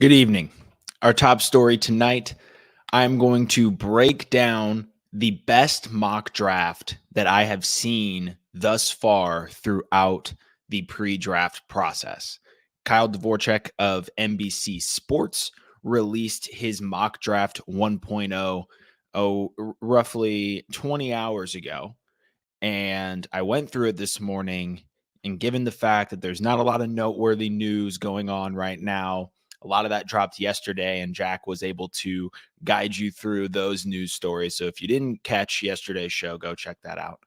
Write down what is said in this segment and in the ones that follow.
Good evening. Our top story tonight, I'm going to break down the best mock draft that I have seen thus far throughout the pre-draft process. Kyle Dvorchak of NBC Sports released his mock draft 1.0 roughly 20 hours ago. And I went through it this morning, and given the fact that there's not a lot of noteworthy news going on right now, a lot of that dropped yesterday, and Jack was able to guide you through those news stories. So if you didn't catch yesterday's show, go check that out.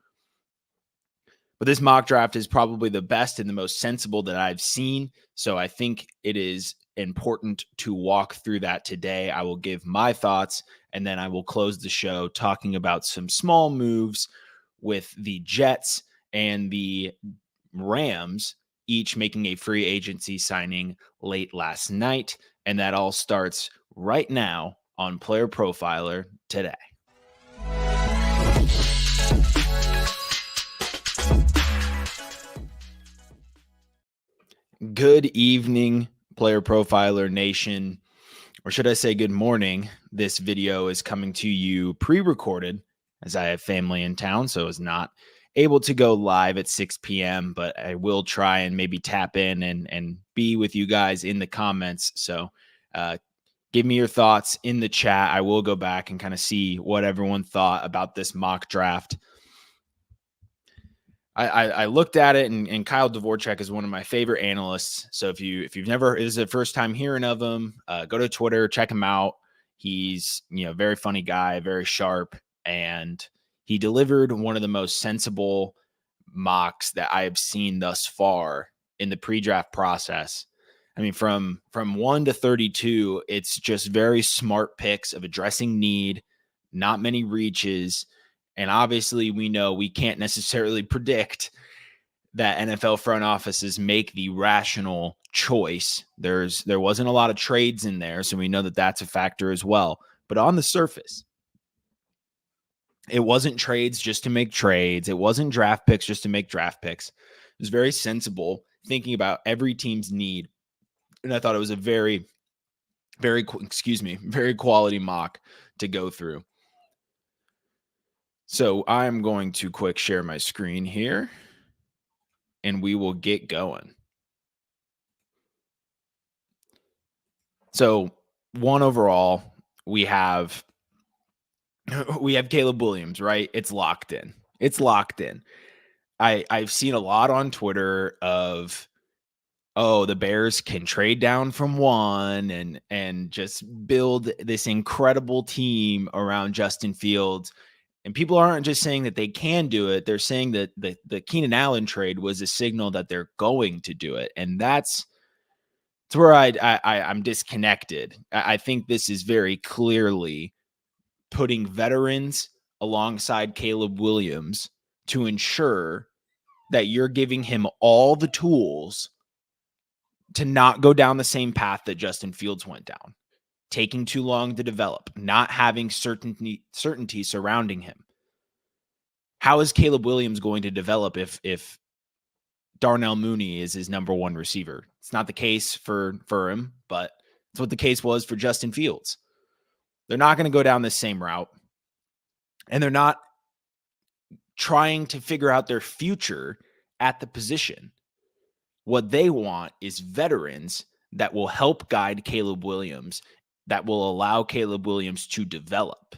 But this mock draft is probably the best and the most sensible that I've seen. So I think it is important to walk through that today. I will give my thoughts, and then I will close the show talking about some small moves with the Jets and the Rams each making a free agency signing late last night. And that all starts right now on Player Profiler today. Good evening, Player Profiler Nation, or should I say good morning. This video is coming to you pre-recorded as I have family in town, so it's not able to go live at 6 p.m., but I will try and maybe tap in and be with you guys in the comments. So give me your thoughts in the chat. I will go back and kind of see what everyone thought about this mock draft. I looked at it, and Kyle Dvorchak is one of my favorite analysts. So if you've never, this is the first time hearing of him, go to Twitter, check him out. He's very funny guy, very sharp, and he delivered one of the most sensible mocks that I have seen thus far in the pre-draft process. I mean, from 1 to 32, it's just very smart picks of addressing need, not many reaches. And obviously, we know we can't necessarily predict that NFL front offices make the rational choice. There wasn't a lot of trades in there, so we know that that's a factor as well. But on the surface, it wasn't trades just to make trades. It wasn't draft picks just to make draft picks. It was very sensible, thinking about every team's need. And I thought it was a very quality mock to go through. So I'm going to quick share my screen here, and we will get going. So one overall, we have Caleb Williams, right? It's locked in. I've seen a lot on Twitter of, the Bears can trade down from 1 and just build this incredible team around Justin Fields. And people aren't just saying that they can do it. They're saying that the Keenan Allen trade was a signal that they're going to do it. And that's where I'm disconnected. I think this is very clearly putting veterans alongside Caleb Williams to ensure that you're giving him all the tools to not go down the same path that Justin Fields went down, taking too long to develop, not having certainty surrounding him. How is Caleb Williams going to develop if Darnell Mooney is his number 1 receiver? It's not the case for him, but it's what the case was for Justin Fields. They're not going to go down this same route, and they're not trying to figure out their future at the position. What they want is veterans that will help guide Caleb Williams, that will allow Caleb Williams to develop.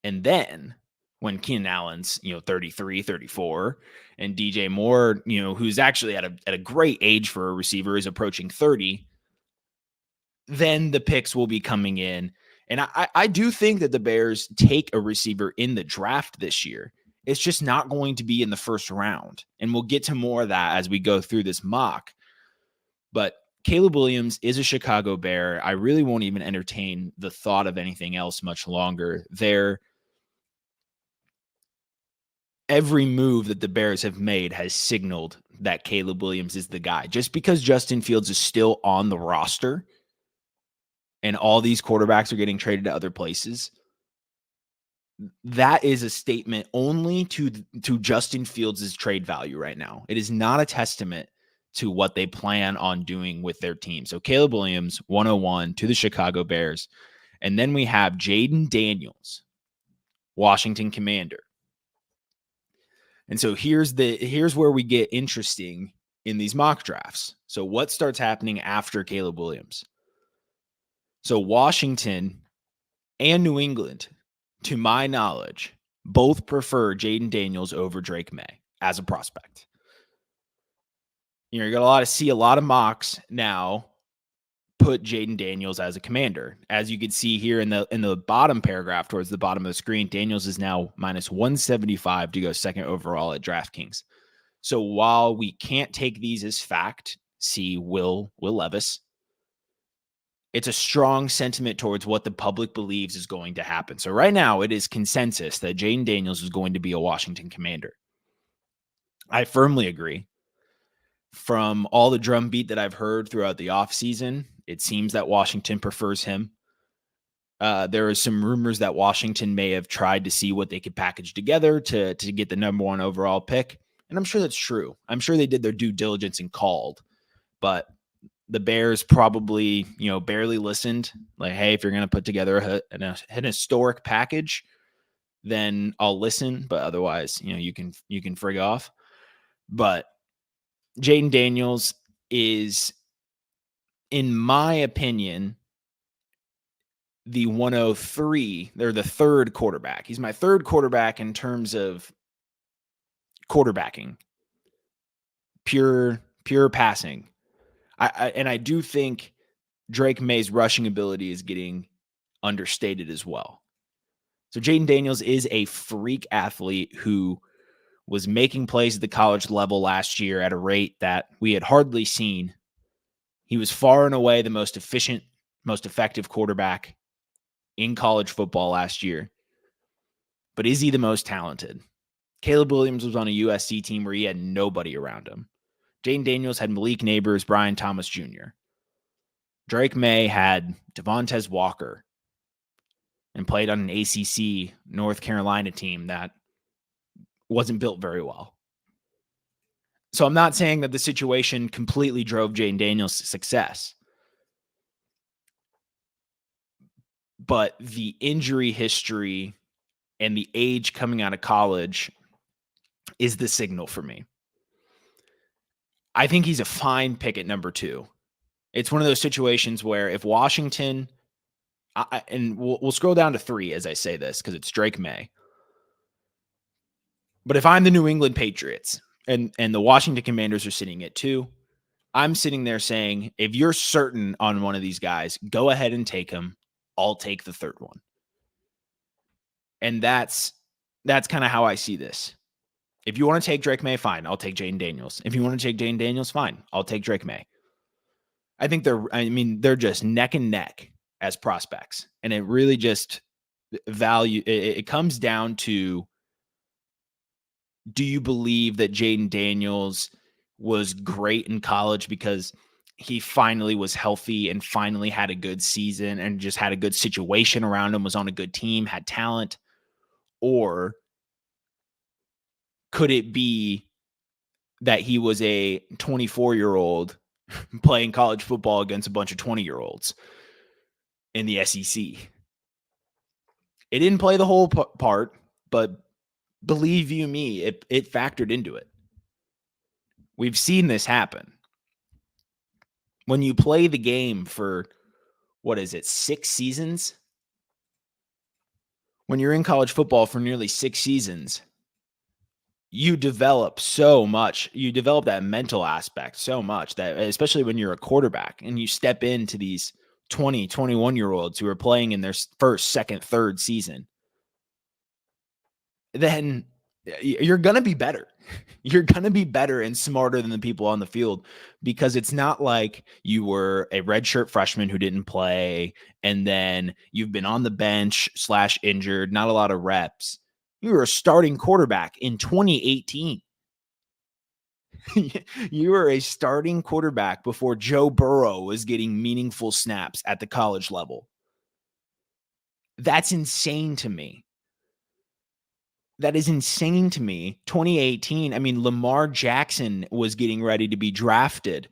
And then when Keenan Allen's, 33, 34, and DJ Moore, who's actually at a great age for a receiver, is approaching 30, then the picks will be coming in. And I do think that the Bears take a receiver in the draft this year. It's just not going to be in the first round. And we'll get to more of that as we go through this mock. But Caleb Williams is a Chicago Bear. I really won't even entertain the thought of anything else much longer. Every move that the Bears have made has signaled that Caleb Williams is the guy. Just because Justin Fields is still on the roster and all these quarterbacks are getting traded to other places, that is a statement only to Justin Fields' trade value right now. It is not a testament to what they plan on doing with their team. So Caleb Williams, 101 to the Chicago Bears. And then we have Jayden Daniels, Washington Commander. And so here's where we get interesting in these mock drafts. So what starts happening after Caleb Williams? So Washington and New England, to my knowledge, both prefer Jayden Daniels over Drake May as a prospect. You're going to see a lot of mocks now put Jayden Daniels as a commander. As you can see here in the bottom paragraph towards the bottom of the screen, Daniels is now minus 175 to go second overall at DraftKings. So while we can't take these as fact, see Will Levis, it's a strong sentiment towards what the public believes is going to happen. So right now it is consensus that Jayden Daniels is going to be a Washington Commander. I firmly agree. From all the drumbeat that I've heard throughout the offseason, it seems that Washington prefers him. There are some rumors that Washington may have tried to see what they could package together to get the number one overall pick. And I'm sure that's true. I'm sure they did their due diligence and called. But the Bears probably, barely listened. Like, hey, if you're going to put together an historic package, then I'll listen. But otherwise, you can frig off. But Jayden Daniels is, in my opinion, the 103. They're the third quarterback. He's my third quarterback in terms of quarterbacking, pure passing. I do think Drake May's rushing ability is getting understated as well. So Jayden Daniels is a freak athlete who was making plays at the college level last year at a rate that we had hardly seen. He was far and away the most efficient, most effective quarterback in college football last year. But is he the most talented? Caleb Williams was on a USC team where he had nobody around him. Jayden Daniels had Malik Neighbors, Brian Thomas Jr. Drake May had Devontae Walker and played on an ACC North Carolina team that wasn't built very well. So I'm not saying that the situation completely drove Jayden Daniels' success. But the injury history and the age coming out of college is the signal for me. I think he's a fine pick at number 2. It's one of those situations where if Washington, and we'll scroll down to 3 as I say this because it's Drake May. But if I'm the New England Patriots and the Washington Commanders are sitting at 2, I'm sitting there saying, if you're certain on one of these guys, go ahead and take him. I'll take the third one. And that's kind of how I see this. If you want to take Drake May, fine. I'll take Jayden Daniels. If you want to take Jayden Daniels, fine. I'll take Drake May. I think they're just neck and neck as prospects. And it really just it comes down to, do you believe that Jayden Daniels was great in college because he finally was healthy and finally had a good season and just had a good situation around him, was on a good team, had talent? Or could it be that he was a 24-year-old playing college football against a bunch of 20-year-olds in the SEC? It didn't play the whole part, but believe you me, it factored into it. We've seen this happen. When you play the game for, 6 seasons? When you're in college football for nearly 6 seasons, you develop so much. You develop that mental aspect so much that, especially when you're a quarterback and you step into these 20, 21-year-olds who are playing in their first, second, third season, then you're going to be better. You're going to be better and smarter than the people on the field, because it's not like you were a redshirt freshman who didn't play and then you've been on the bench / injured, not a lot of reps. You were a starting quarterback in 2018. You were a starting quarterback before Joe Burrow was getting meaningful snaps at the college level. That's insane to me. That is insane to me. 2018, I mean, Lamar Jackson was getting ready to be drafted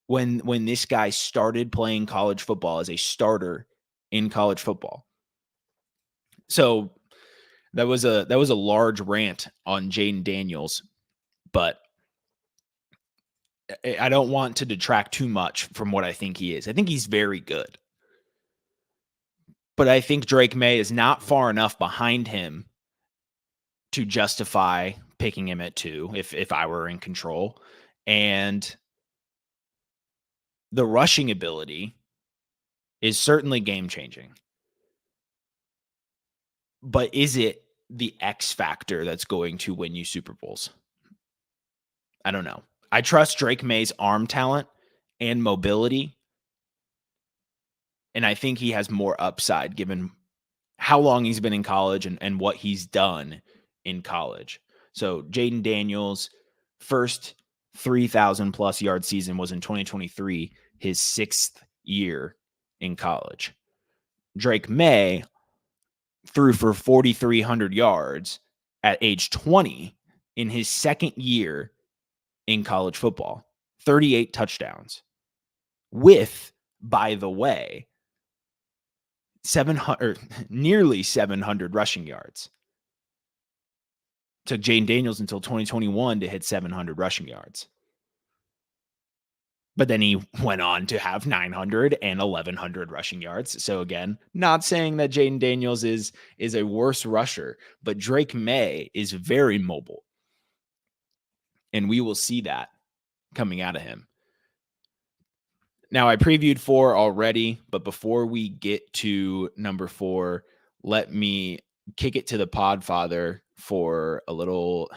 when this guy started playing college football as a starter in college football. So that was a large rant on Jayden Daniels, but I don't want to detract too much from what I think he is. I think he's very good. But I think Drake May is not far enough behind him to justify picking him at 2 if I were in control. And the rushing ability is certainly game changing. But is it the X factor that's going to win you Super Bowls? I don't know. I trust Drake May's arm talent and mobility, and I think he has more upside given how long he's been in college and what he's done in college. So Jayden Daniels' first 3,000 plus yard season was in 2023, his 6th year in college. Drake May threw for 4,300 yards at age 20 in his 2nd year in college football, 38 touchdowns with, by the way, 700, nearly 700 rushing yards. Took Jayden Daniels until 2021 to hit 700 rushing yards. But then he went on to have 900 and 1,100 rushing yards. So again, not saying that Jayden Daniels is a worse rusher, but Drake May is very mobile. And we will see that coming out of him. Now, I previewed 4 already, but before we get to number 4, let me kick it to the Podfather for a little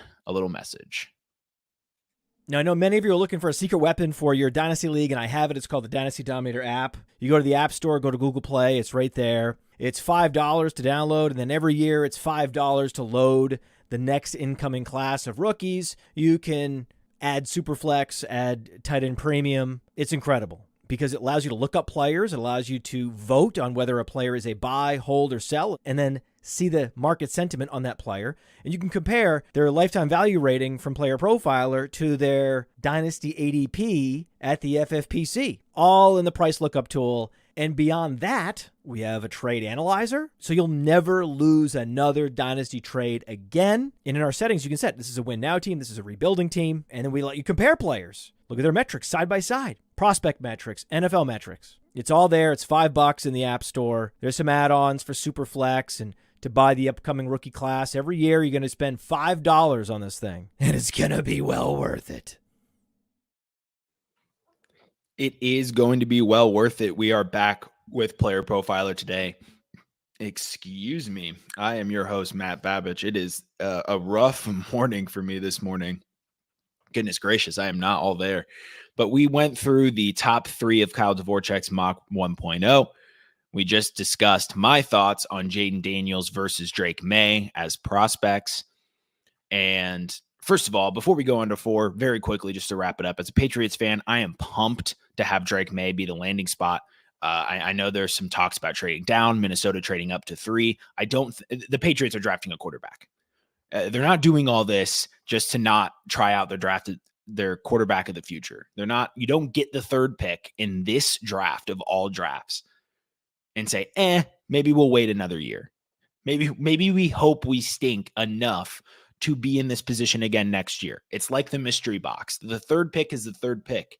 message. Now, I know many of you are looking for a secret weapon for your Dynasty League, and I have it. It's called the Dynasty Dominator app. You go to the App Store, go to Google Play. It's right there. It's $5 to download, and then every year it's $5 to load the next incoming class of rookies. You can add superflex, add tight end premium. It's incredible because it allows you to look up players. It allows you to vote on whether a player is a buy, hold, or sell, and then see the market sentiment on that player. And you can compare their lifetime value rating from PlayerProfiler to their Dynasty ADP at the FFPC, all in the price lookup tool. And beyond that, we have a trade analyzer, so you'll never lose another Dynasty trade again. And in our settings, you can set this is a win now team, this is a rebuilding team, and then we let you compare players. Look at their metrics side by side, prospect metrics, NFL metrics. It's all there. It's $5 in the App Store. There's some add-ons for Superflex and to buy the upcoming rookie class. Every year, you're going to spend $5 on this thing, and it's going to be well worth it. It is going to be well worth it. We are back with Player Profiler today. Excuse me. I am your host, Matt Babich. It is a rough morning for me this morning. Goodness gracious, I am not all there. But we went through the top 3 of Kyle Dvoracek's mock 1.0. We just discussed my thoughts on Jayden Daniels versus Drake May as prospects. And first of all, before we go into 4, very quickly, just to wrap it up, as a Patriots fan, I am pumped to have Drake May be the landing spot. I know there's some talks about trading down, Minnesota trading up to 3. The Patriots are drafting a quarterback. They're not doing all this just to not try out their quarterback of the future. You don't get the 3rd pick in this draft of all drafts and say, maybe we'll wait another year. Maybe we hope we stink enough to be in this position again next year. It's like the mystery box. The 3rd pick is the 3rd pick,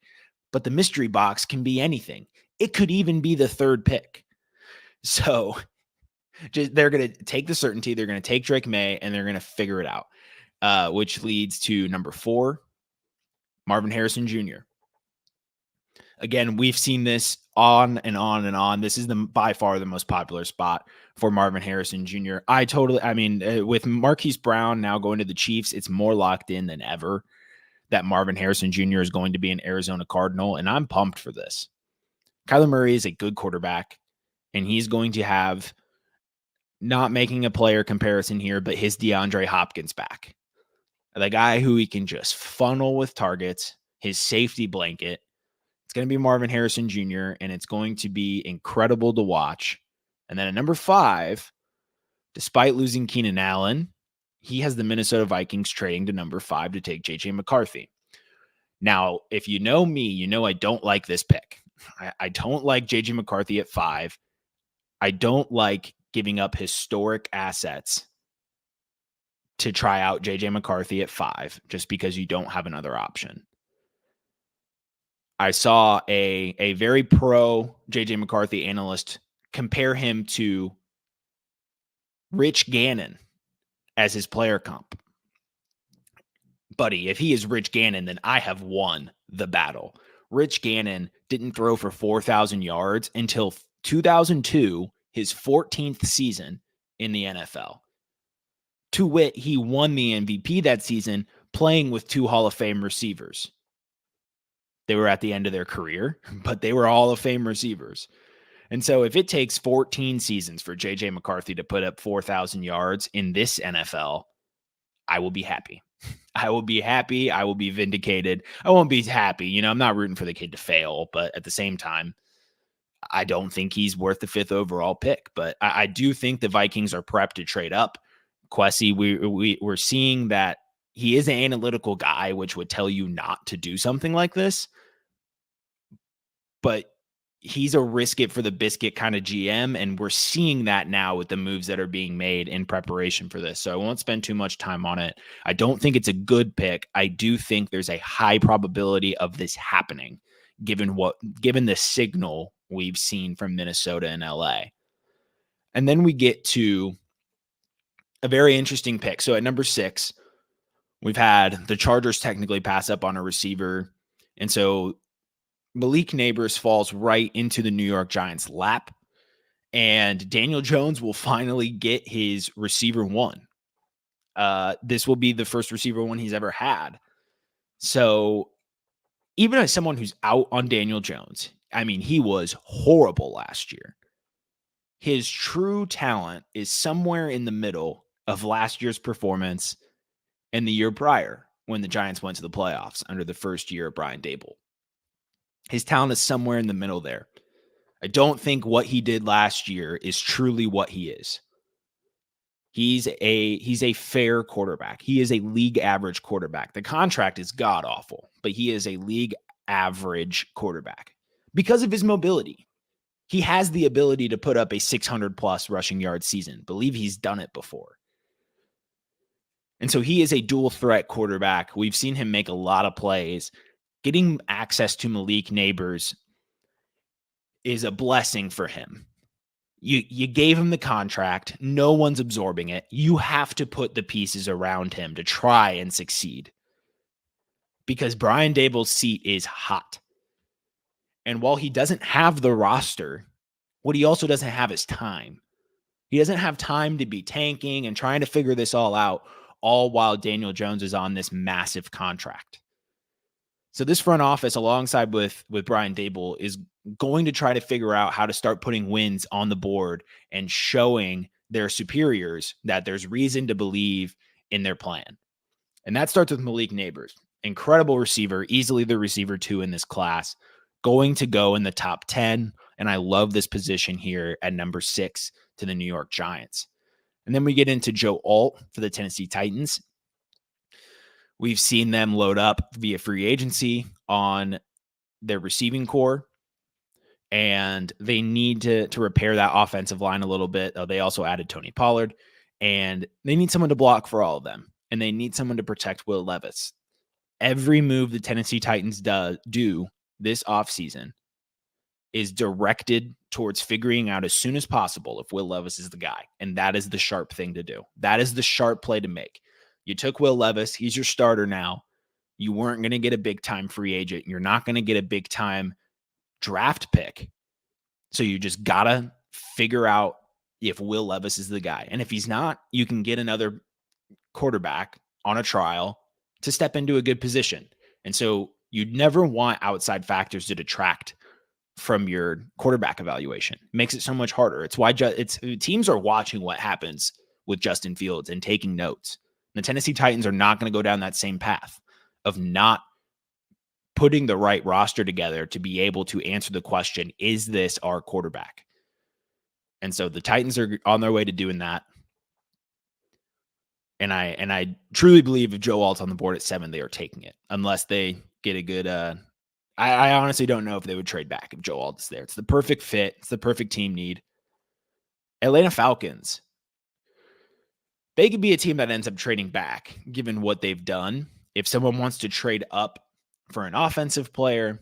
but the mystery box can be anything. It could even be the 3rd pick. So they're going to take the certainty. They're going to take Drake May and they're going to figure it out, which leads to number 4, Marvin Harrison Jr. Again, we've seen this on and on and on. This is by far the most popular spot for Marvin Harrison Jr. With Marquise Brown now going to the Chiefs, it's more locked in than ever that Marvin Harrison Jr. is going to be an Arizona Cardinal, and I'm pumped for this. Kyler Murray is a good quarterback, and he's going to have, not making a player comparison here, but his DeAndre Hopkins back. The guy who he can just funnel with targets, his safety blanket. It's going to be Marvin Harrison Jr., and it's going to be incredible to watch. And then at number 5, despite losing Keenan Allen he has the Minnesota Vikings trading to number 5 to take JJ McCarthy. Now, if you know me, you know I don't like this pick. I don't like JJ McCarthy at 5. I don't like giving up historic assets to try out JJ McCarthy at 5 just because you don't have another option. I saw a very pro JJ McCarthy analyst compare him to Rich Gannon as his player comp. Buddy, if he is Rich Gannon, then I have won the battle. Rich Gannon didn't throw for 4,000 yards until 2002, his 14th season in the NFL. To wit, he won the MVP that season playing with 2 Hall of Fame receivers. They were at the end of their career, but they were Hall of Fame receivers. And so if it takes 14 seasons for JJ McCarthy to put up 4,000 yards in this NFL, I will be happy. I will be happy. I will be vindicated. I won't be happy. I'm not rooting for the kid to fail, but at the same time, I don't think he's worth the 5th overall pick. But I do think the Vikings are prepped to trade up. Kwesi, we're seeing that he is an analytical guy, which would tell you not to do something like this. But he's a risk it for the biscuit kind of GM, and we're seeing that now with the moves that are being made in preparation for this. So I won't spend too much time on it. I don't think it's a good pick. I do think there's a high probability of this happening, given the signal we've seen from Minnesota and LA. And then we get to a very interesting pick. So at number 6, we've had the Chargers technically pass up on a receiver. And so Malik Nabers falls right into the New York Giants' lap, and Daniel Jones will finally get his receiver 1. This will be the first receiver 1 he's ever had. So even as someone who's out on Daniel Jones, I mean, he was horrible last year. His true talent is somewhere in the middle of last year's performance and the year prior when the Giants went to the playoffs under the first year of Brian Daboll. His talent is somewhere in the middle there. I don't think what he did last year is truly what he is. He's a fair quarterback. He is a league average quarterback. The contract is god awful, but he is a league average quarterback because of his mobility. He has the ability to put up a 600 plus rushing yard season. Believe he's done it before. And so he is a dual threat quarterback. We've seen him make a lot of plays. Getting access to Malik Nabers is a blessing for him. You gave him the contract. No one's absorbing it. You have to put the pieces around him to try and succeed because Brian Daboll's seat is hot. And while he doesn't have the roster, what he also doesn't have is time. He doesn't have time to be tanking and trying to figure this all out, all while Daniel Jones is on this massive contract. So this front office, alongside with Brian Daboll, is going to try to figure out how to start putting wins on the board and showing their superiors that there's reason to believe in their plan. And that starts with Malik Nabers. Incredible receiver, easily the receiver 2 in this class, going to go in the top 10. And I love this position here at number 6 to the New York Giants. And then we get into Joe Alt for the Tennessee Titans. We've seen them load up via free agency on their receiving core, and they need to repair that offensive line a little bit. They also added Tony Pollard, and they need someone to block for all of them, and they need someone to protect Will Levis. Every move the Tennessee Titans do this offseason is directed towards figuring out as soon as possible if Will Levis is the guy, and that is the sharp thing to do. That is the sharp play to make. You took Will Levis. He's your starter now. You weren't going to get a big-time free agent. You're not going to get a big-time draft pick. So you just got to figure out if Will Levis is the guy. And if he's not, you can get another quarterback on a trial to step into a good position. And so you'd never want outside factors to detract from your quarterback evaluation. It makes it so much harder. It's why teams are watching what happens with Justin Fields and taking notes. The Tennessee Titans are not going to go down that same path of not putting the right roster together to be able to answer the question, is this our quarterback? And so the Titans are on their way to doing that. And I truly believe if Joe Alt's on the board at 7, they are taking it unless they get a good. I honestly don't know if they would trade back if Joe Alt is there. It's the perfect fit. It's the perfect team need. Atlanta Falcons. They could be a team that ends up trading back, given what they've done. If someone wants to trade up for an offensive player,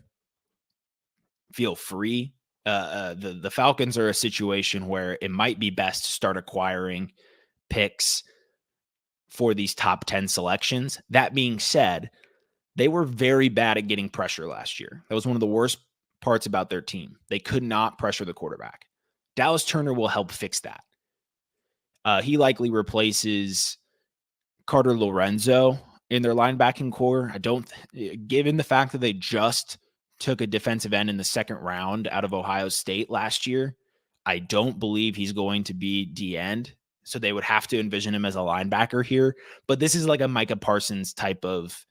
feel free. The Falcons are a situation where it might be best to start acquiring picks for these top 10 selections. That being said, they were very bad at getting pressure last year. That was one of the worst parts about their team. They could not pressure the quarterback. Dallas Turner will help fix that. He likely replaces Carter Lorenzo in their linebacking core. Given the fact that they just took a defensive end in the second round out of Ohio State last year, I don't believe he's going to be D-end. So they would have to envision him as a linebacker here. But this is like a Micah Parsons type of,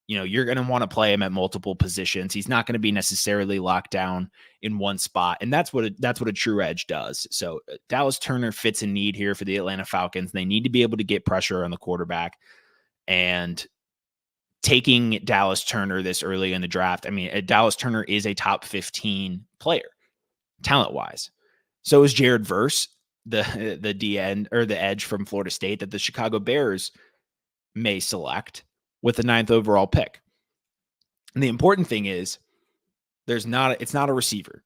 you're going to want to play him at multiple positions. He's not going to be necessarily locked down in one spot. And that's what a true edge does. So Dallas Turner fits a need here for the Atlanta Falcons. They need to be able to get pressure on the quarterback. And taking Dallas Turner this early in the draft, I mean, Dallas Turner is a top 15 player, talent-wise. So is Jared Verse, the D-end or the edge from Florida State that the Chicago Bears may select with the 9th overall pick. And the important thing is it's not a receiver.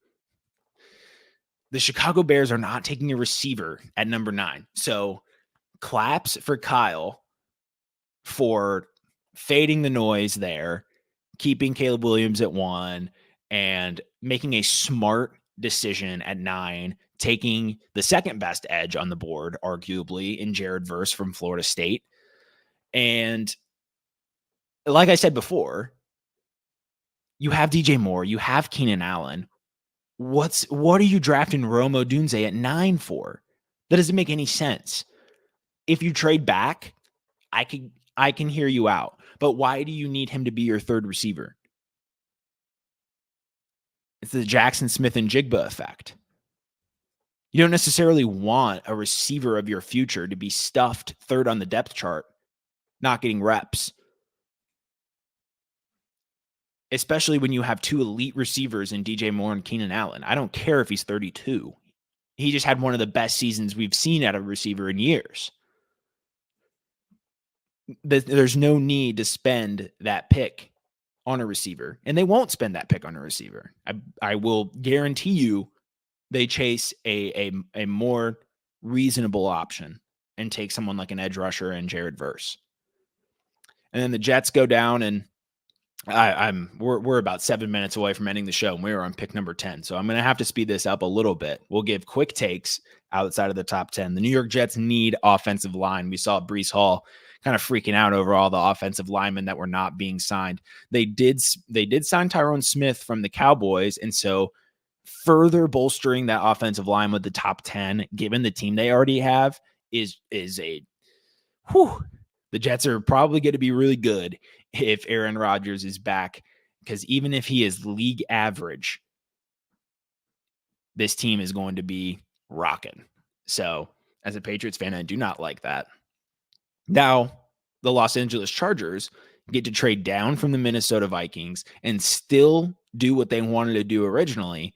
The Chicago Bears are not taking a receiver at number 9. So claps for Kyle for fading the noise there, keeping Caleb Williams at 1, and making a smart decision at 9, taking the second best edge on the board, arguably, in Jared Verse from Florida State. And like I said before, you have DJ Moore, you have Keenan Allen. What are you drafting Rome Odunze at 9 for? That doesn't make any sense. If you trade back, I can hear you out. But why do you need him to be your third receiver? It's the Jackson Smith and Jigba effect. You don't necessarily want a receiver of your future to be stuffed third on the depth chart, not getting reps. Especially when you have 2 elite receivers in DJ Moore and Keenan Allen. I don't care if he's 32. He just had one of the best seasons we've seen out of a receiver in years. There's no need to spend that pick on a receiver, and they won't spend that pick on a receiver. I will guarantee you they chase a more reasonable option and take someone like an edge rusher and Jared Verse. And then the Jets go down, and we're about 7 minutes away from ending the show, and we are on pick number 10. So I'm going to have to speed this up a little bit. We'll give quick takes outside of the top 10. The New York Jets need offensive line. We saw Breece Hall kind of freaking out over all the offensive linemen that were not being signed. They did sign Tyrone Smith from the Cowboys, and so further bolstering that offensive line with the top 10, given the team they already have, is a whew. The Jets are probably going to be really good if Aaron Rodgers is back, because even if he is league average, this team is going to be rocking. So as a Patriots fan, I do not like that. Now, the Los Angeles Chargers get to trade down from the Minnesota Vikings and still do what they wanted to do originally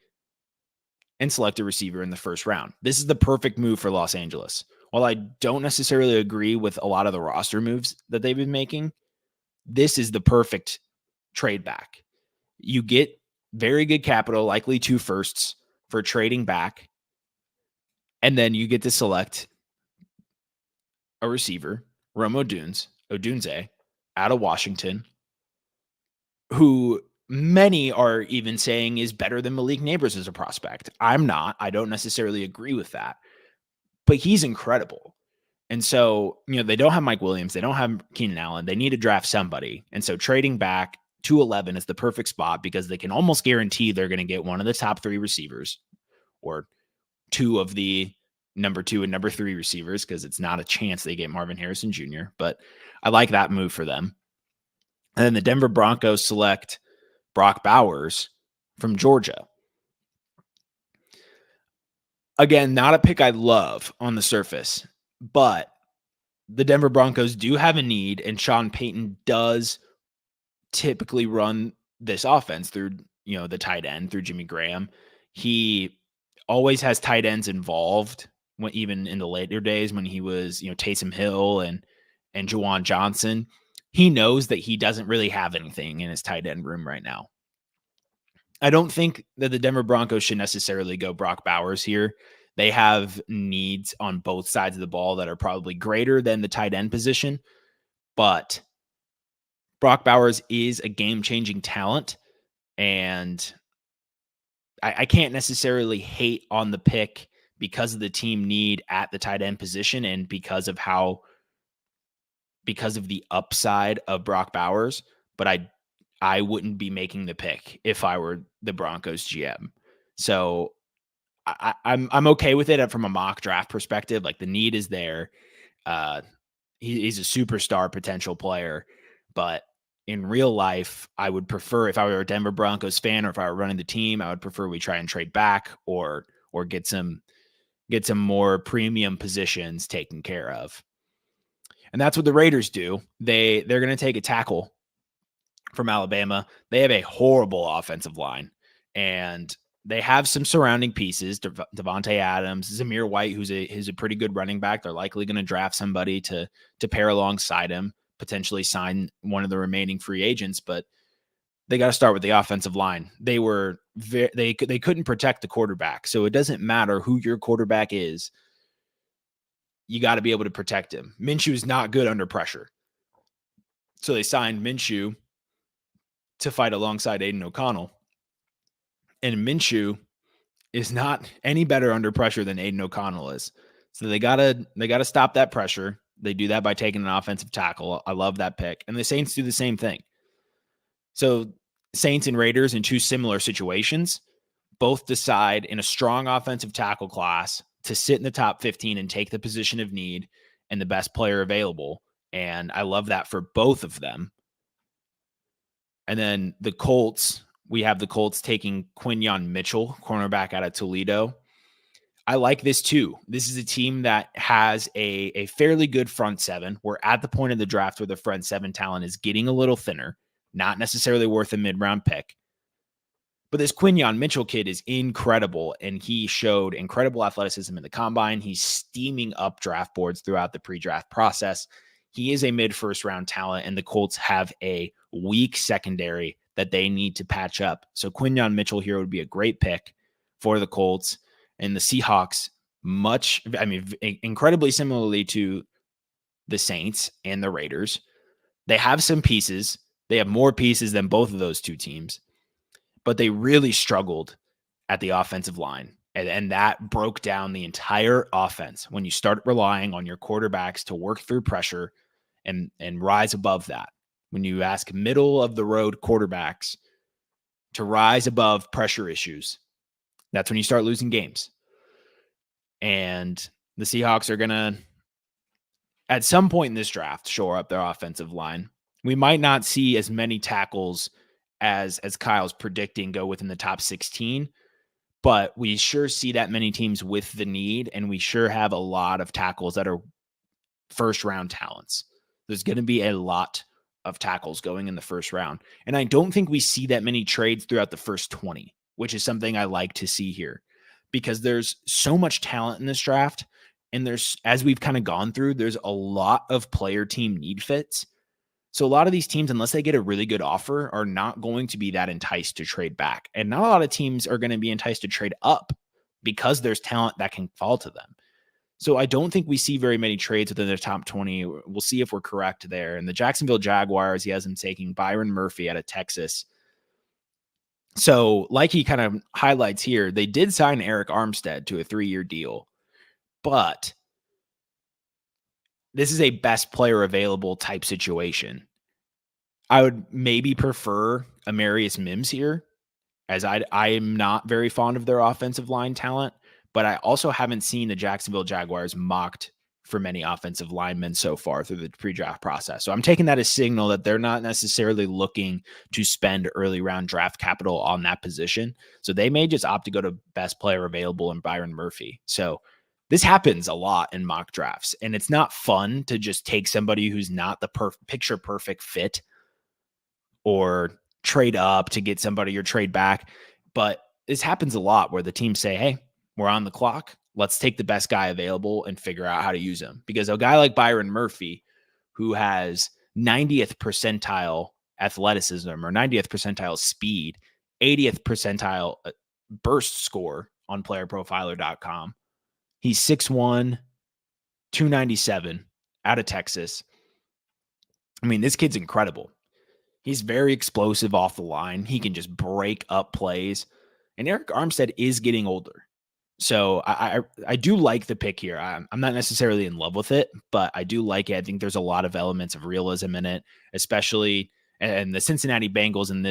and select a receiver in the first round. This is the perfect move for Los Angeles. While I don't necessarily agree with a lot of the roster moves that they've been making, this is the perfect trade back. You get very good capital, likely 2 firsts for trading back, and then you get to select a receiver, Rome Odunze, out of Washington, who many are even saying is better than Malik Neighbors as a prospect. I'm not. I don't necessarily agree with that, but he's incredible. And so, they don't have Mike Williams. They don't have Keenan Allen. They need to draft somebody. And so trading back to 11 is the perfect spot because they can almost guarantee they're going to get one of the top 3 receivers or 2 of the number 2 and number 3 receivers, because it's not a chance they get Marvin Harrison Jr., but I like that move for them. And then the Denver Broncos select Brock Bowers from Georgia. Again, not a pick I love on the surface, but the Denver Broncos do have a need, and Sean Payton does typically run this offense through, the tight end, through Jimmy Graham. He always has tight ends involved, when even in the later days when he was, Taysom Hill and Juwan Johnson. He knows that he doesn't really have anything in his tight end room right now. I don't think that the Denver Broncos should necessarily go Brock Bowers here. They have needs on both sides of the ball that are probably greater than the tight end position, but Brock Bowers is a game-changing talent, and I can't necessarily hate on the pick because of the team need at the tight end position and because of the upside of Brock Bowers, but I wouldn't be making the pick if I were the Broncos GM. So I'm okay with it from a mock draft perspective. Like, the need is there. He's a superstar potential player, but in real life, I would prefer, if I were a Denver Broncos fan or if I were running the team, I would prefer we try and trade back or get some more premium positions taken care of. And that's what the Raiders do. They're going to take a tackle from Alabama. They have a horrible offensive line, and they have some surrounding pieces. Devontae Adams, Zamir White, who's a pretty good running back. They're likely going to draft somebody to pair alongside him, potentially sign one of the remaining free agents, but they got to start with the offensive line. They couldn't protect the quarterback. So it doesn't matter who your quarterback is. You got to be able to protect him. Minshew is not good under pressure. So they signed Minshew to fight alongside Aiden O'Connell. And Minshew is not any better under pressure than Aiden O'Connell is. So they gotta stop that pressure. They do that by taking an offensive tackle. I love that pick. And the Saints do the same thing. So Saints and Raiders, in two similar situations, both decide in a strong offensive tackle class to sit in the top 15 and take the position of need and the best player available. And I love that for both of them. And then the Colts, we have the Colts taking Quinyon Mitchell, cornerback out of Toledo. I like this too. This is a team that has a fairly good front seven. We're at the point of the draft where the front seven talent is getting a little thinner, not necessarily worth a mid-round pick. But this Quinyon Mitchell kid is incredible, and he showed incredible athleticism in the combine. He's steaming up draft boards throughout the pre-draft process. He is a mid-first round talent, and the Colts have a weak secondary that they need to patch up. So Quinyon Mitchell here would be a great pick for the Colts. And the Seahawks, incredibly similarly to the Saints and the Raiders, they have some pieces. They have more pieces than both of those two teams, but they really struggled at the offensive line. And that broke down the entire offense when you start relying on your quarterbacks to work through pressure and rise above that. When you ask middle of the road quarterbacks to rise above pressure issues, that's when you start losing games. And the Seahawks are going to, at some point in this draft, shore up their offensive line. We might not see as many tackles as Kyle's predicting go within the top 16, but we sure see that many teams with the need, and we sure have a lot of tackles that are first-round talents. There's going to be a lot of tackles going in the first round. And I don't think we see that many trades throughout the first 20, which is something I like to see here, because there's so much talent in this draft. And there's, as we've kind of gone through, there's a lot of player team need fits. So a lot of these teams, unless they get a really good offer, are not going to be that enticed to trade back. And not a lot of teams are going to be enticed to trade up because there's talent that can fall to them. So I don't think we see very many trades within the top 20. We'll see if we're correct there. And the Jacksonville Jaguars, he has them taking Byron Murphy out of Texas. So like he kind of highlights here, they did sign Eric Armstead to a 3-year deal, but this is a best player available type situation. I would maybe prefer Amarius Mims here, as I am not very fond of their offensive line talent, but I also haven't seen the Jacksonville Jaguars mocked for many offensive linemen so far through the pre-draft process. So I'm taking that as signal that they're not necessarily looking to spend early round draft capital on that position. So they may just opt to go to best player available in Byron Murphy. So This happens a lot in mock drafts, and it's not fun to just take somebody who's not the picture perfect fit or trade up to get somebody or trade back. But this happens a lot where the teams say, hey, we're on the clock. Let's take the best guy available and figure out how to use him. Because a guy like Byron Murphy, who has 90th percentile athleticism or 90th percentile speed, 80th percentile burst score on playerprofiler.com. He's 6'1", 297 out of Texas. I mean, this kid's incredible. He's very explosive off the line. He can just break up plays. And Arik Armstead is getting older. So I do like the pick here. I'm not necessarily in love with it, but I do like it. I think there's a lot of elements of realism in it, especially, and the Cincinnati Bengals in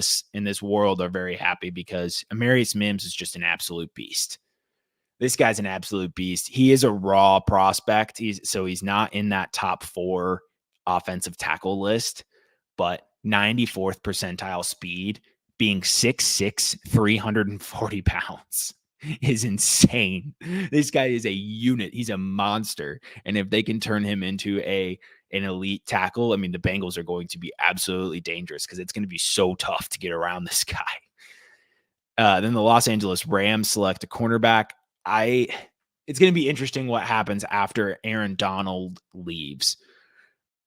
this world are very happy because Amarius Mims is just an absolute beast. This guy's an absolute beast. He is a raw prospect. He's not in that top 4 offensive tackle list, but 94th percentile speed, being 6'6", 340 pounds is insane. This guy is a unit. He's a monster. And if they can turn him into an elite tackle, I mean, the Bengals are going to be absolutely dangerous because it's going to be so tough to get around this guy. Then the Los Angeles Rams select a cornerback. It's going to be interesting what happens after Aaron Donald leaves,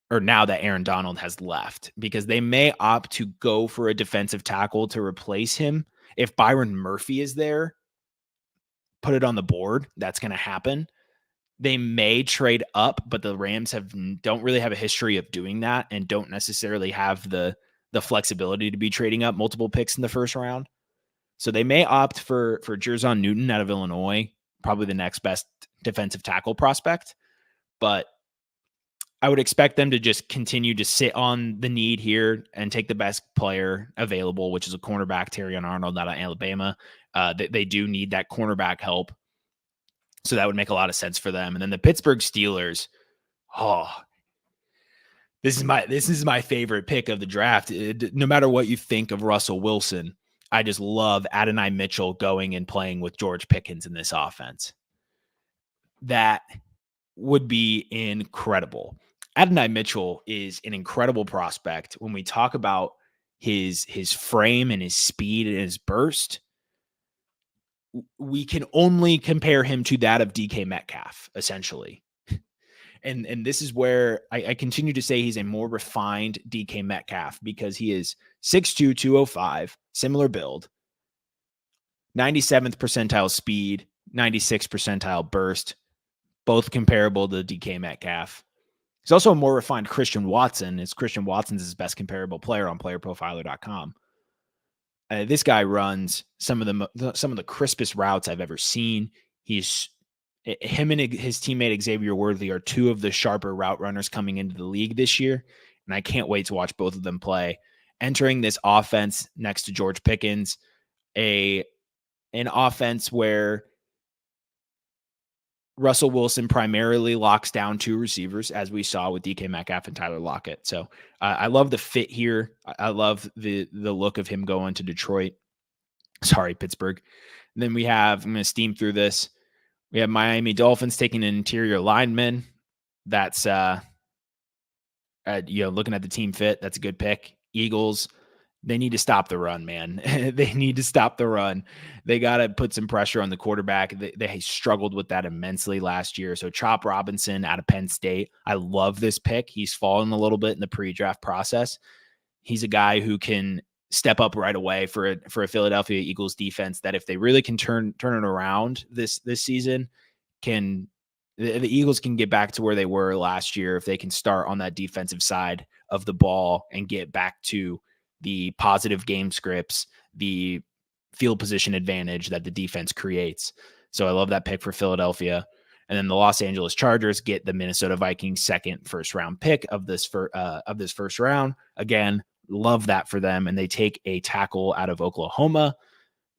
or now that Aaron Donald has left, because they may opt to go for a defensive tackle to replace him. If Byron Murphy is there, put it on the board. That's going to happen. They may trade up, but the Rams don't really have a history of doing that and don't necessarily have the flexibility to be trading up multiple picks in the first round. So they may opt for Jerzon Newton out of Illinois, probably the next best defensive tackle prospect. But I would expect them to just continue to sit on the need here and take the best player available, which is a cornerback, Terrion Arnold out of Alabama. They do need that cornerback help. So that would make a lot of sense for them. And then the Pittsburgh Steelers, this is my favorite pick of the draft. No matter what you think of Russell Wilson, I just love Adonai Mitchell going and playing with George Pickens in this offense. That would be incredible. Adonai Mitchell is an incredible prospect. When we talk about his frame and his speed and his burst, we can only compare him to that of DK Metcalf, essentially. And this is where I continue to say he's a more refined DK Metcalf because he is 6'2", 205, similar build, 97th percentile speed, 96th percentile burst, both comparable to DK Metcalf. He's also a more refined Christian Watson. Christian Watson's his best comparable player on playerprofiler.com. This guy runs some of the crispest routes I've ever seen. Him and his teammate Xavier Worthy are 2 of the sharper route runners coming into the league this year, and I can't wait to watch both of them play. Entering this offense next to George Pickens, an offense where Russell Wilson primarily locks down 2 receivers, as we saw with DK Metcalf and Tyler Lockett. So I love the fit here. I love the look of him going to Pittsburgh. And then I'm going to steam through this. We have Miami Dolphins taking an interior lineman. That's, looking at the team fit, that's a good pick. Eagles, they need to stop the run, man. They need to stop the run. They got to put some pressure on the quarterback. They struggled with that immensely last year. So Chop Robinson out of Penn State, I love this pick. He's fallen a little bit in the pre-draft process. He's a guy who can step up right away for a Philadelphia Eagles defense that if they really can turn it around this season, the Eagles can get back to where they were last year if they can start on that defensive side of the ball and get back to the positive game scripts, the field position advantage that the defense creates. So I love that pick for Philadelphia. And then the Los Angeles Chargers get the Minnesota Vikings second first round pick of this first round. Again, love that for them. And they take a tackle out of Oklahoma.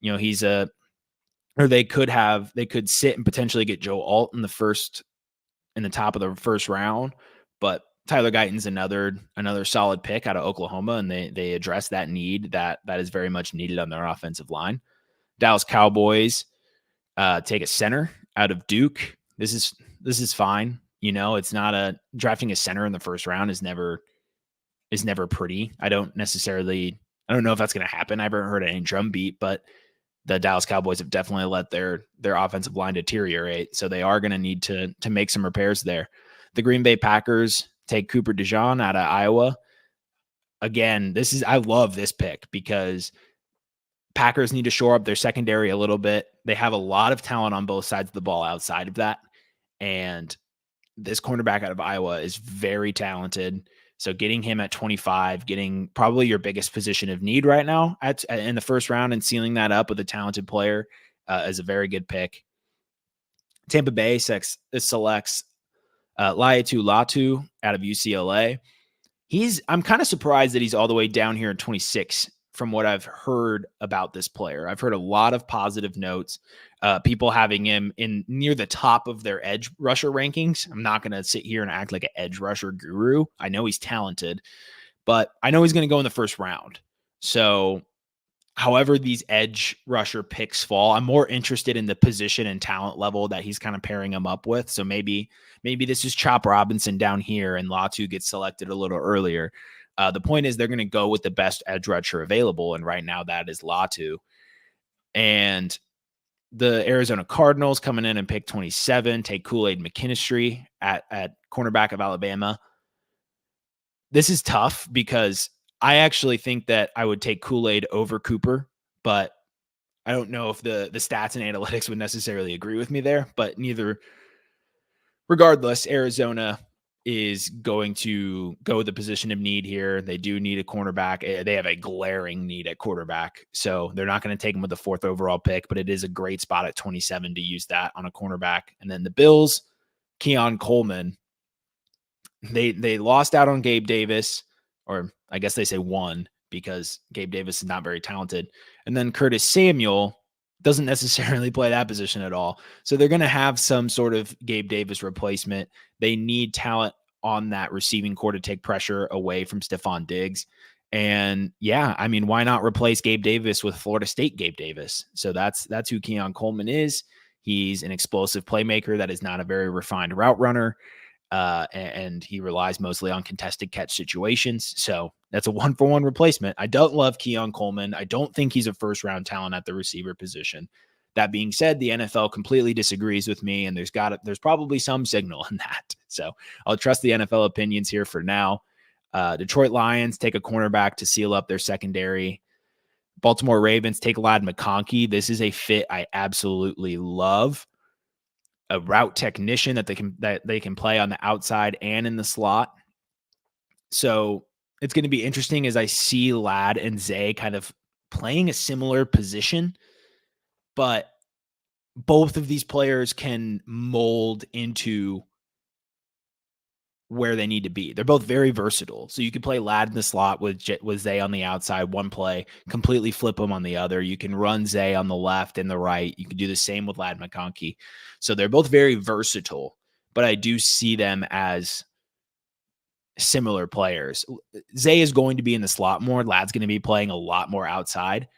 They could sit and potentially get Joe Alt in the top of the first round, but Tyler Guyton's another solid pick out of Oklahoma, and they address that need that is very much needed on their offensive line. Dallas Cowboys take a center out of Duke. This is fine. It's not drafting a center in the first round is never pretty. I don't know if that's going to happen. I haven't heard any drumbeat, but the Dallas Cowboys have definitely let their offensive line deteriorate. So they are going to need to make some repairs there. The Green Bay Packers take Cooper DeJean out of Iowa. Again, I love this pick because Packers need to shore up their secondary a little bit. They have a lot of talent on both sides of the ball outside of that. And this cornerback out of Iowa is very talented. So getting him at 25, getting probably your biggest position of need right now in the first round and sealing that up with a talented player is a very good pick. Tampa Bay selects Laiatu Latu out of UCLA. I'm kind of surprised that he's all the way down here at 26 from what I've heard about this player. I've heard a lot of positive notes, people having him in near the top of their edge rusher rankings. I'm not going to sit here and act like an edge rusher guru. I know he's talented, but I know he's going to go in the first round. So however these edge rusher picks fall, I'm more interested in the position and talent level that he's kind of pairing them up with. So maybe this is Chop Robinson down here and Latu gets selected a little earlier. The point is they're going to go with the best edge rusher available, and right now that is Latu. And the Arizona Cardinals coming in and pick 27, take Kool-Aid McKinstry at cornerback of Alabama. This is tough because I actually think that I would take Kool-Aid over Cooper, but I don't know if the stats and analytics would necessarily agree with me there, but regardless, Arizona is going to go the position of need here. They do need a cornerback. They have a glaring need at quarterback. So they're not going to take him with the 4th overall pick, but it is a great spot at 27 to use that on a cornerback. And then the Bills, Keon Coleman, they lost out on Gabe Davis, or I guess they say won because Gabe Davis is not very talented. And then Curtis Samuel doesn't necessarily play that position at all. So they're going to have some sort of Gabe Davis replacement. They need talent on that receiving core to take pressure away from Stephon Diggs. And yeah, I mean, why not replace Gabe Davis with Florida State Gabe Davis? So that's who Keon Coleman is. He's an explosive playmaker that is not a very refined route runner. And he relies mostly on contested catch situations. So that's a 1-for-1 replacement. I don't love Keon Coleman. I don't think he's a first-round talent at the receiver position. That being said, the NFL completely disagrees with me, and there's probably some signal in that. So I'll trust the NFL opinions here for now. Detroit Lions take a cornerback to seal up their secondary. Baltimore Ravens take Ladd McConkey. This is a fit I absolutely love. A route technician that they can play on the outside and in the slot. So it's going to be interesting as I see Ladd and Zay kind of playing a similar position, but both of these players can mold into where they need to be. They're both very versatile. So you could play Ladd in the slot with Zay on the outside, one play, completely flip them on the other. You can run Zay on the left and the right. You can do the same with Ladd McConkey. So they're both very versatile, but I do see them as similar players. Zay is going to be in the slot more. Ladd's going to be playing a lot more outside.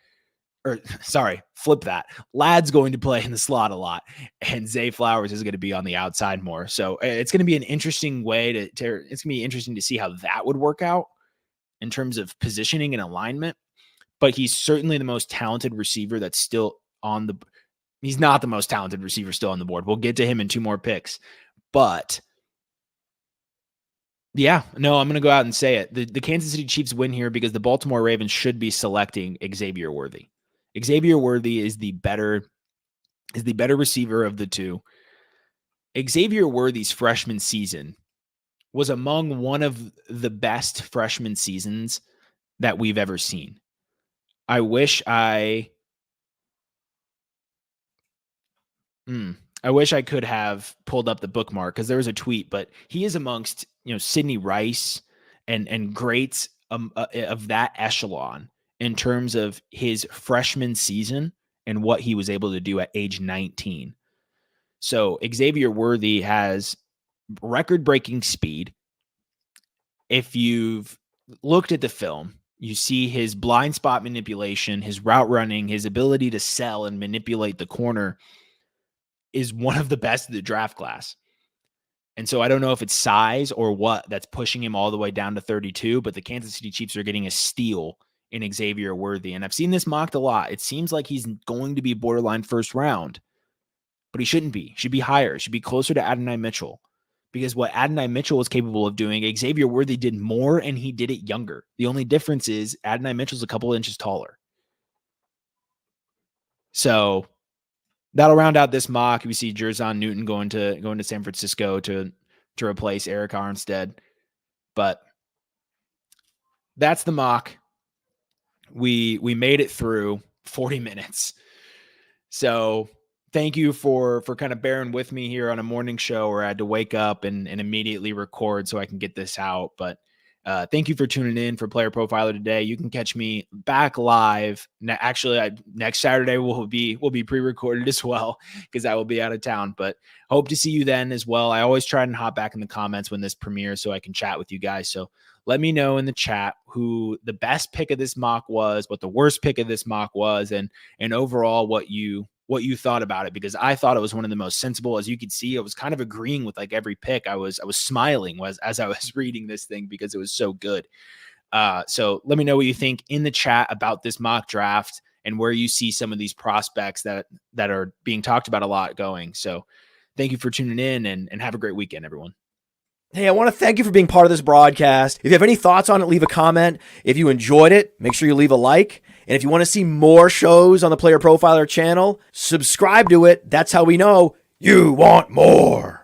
Or sorry, flip that. Ladd's going to play in the slot a lot, and Zay Flowers is going to be on the outside more. So it's going to be an interesting way it's going to be interesting to see how that would work out in terms of positioning and alignment. But he's certainly the most talented receiver that's still on the. He's not the most talented receiver still on the board. We'll get to him in 2 more picks, but. Yeah, no, I'm going to go out and say it. The Kansas City Chiefs win here because the Baltimore Ravens should be selecting Xavier Worthy. Xavier Worthy is the better receiver of the two. Xavier Worthy's freshman season was among one of the best freshman seasons that we've ever seen. I wish I could have pulled up the bookmark because there was a tweet, but he is amongst, Sidney Rice and greats of that echelon in terms of his freshman season and what he was able to do at age 19. So Xavier Worthy has record-breaking speed. If you've looked at the film, you see his blind spot manipulation, his route running, his ability to sell and manipulate the corner. is one of the best of the draft class. And so I don't know if it's size or what that's pushing him all the way down to 32, but the Kansas City Chiefs are getting a steal in Xavier Worthy. And I've seen this mocked a lot. It seems like he's going to be borderline first round, but he shouldn't be. He should be higher. He should be closer to Adonai Mitchell, because what Adonai Mitchell was capable of doing, Xavier Worthy did more, and he did it younger. The only difference is Adonai Mitchell's a couple inches taller. So that'll round out this mock. We see Jerzon Newton going to San Francisco to replace Eric Armstead. But that's the mock. We made it through 40 minutes. So thank you for kind of bearing with me here on a morning show where I had to wake up and immediately record so I can get this out. But thank you for tuning in for Player Profiler today. You can catch me back live. Actually, next Saturday will be pre-recorded as well, because I will be out of town. But hope to see you then as well. I always try and hop back in the comments when this premieres so I can chat with you guys. So let me know in the chat who the best pick of this mock was, what the worst pick of this mock was, and overall what you thought about it, because I thought it was one of the most sensible. As you could see, I was kind of agreeing with like every pick. I was smiling as I was reading this thing because it was so good. So let me know what you think in the chat about this mock draft and where you see some of these prospects that are being talked about a lot going. So thank you for tuning in, and have a great weekend, everyone. Hey, I want to thank you for being part of this broadcast. If you have any thoughts on it, leave a comment. If you enjoyed it, make sure you leave a like. And if you want to see more shows on the Player Profiler channel, subscribe to it. That's how we know you want more.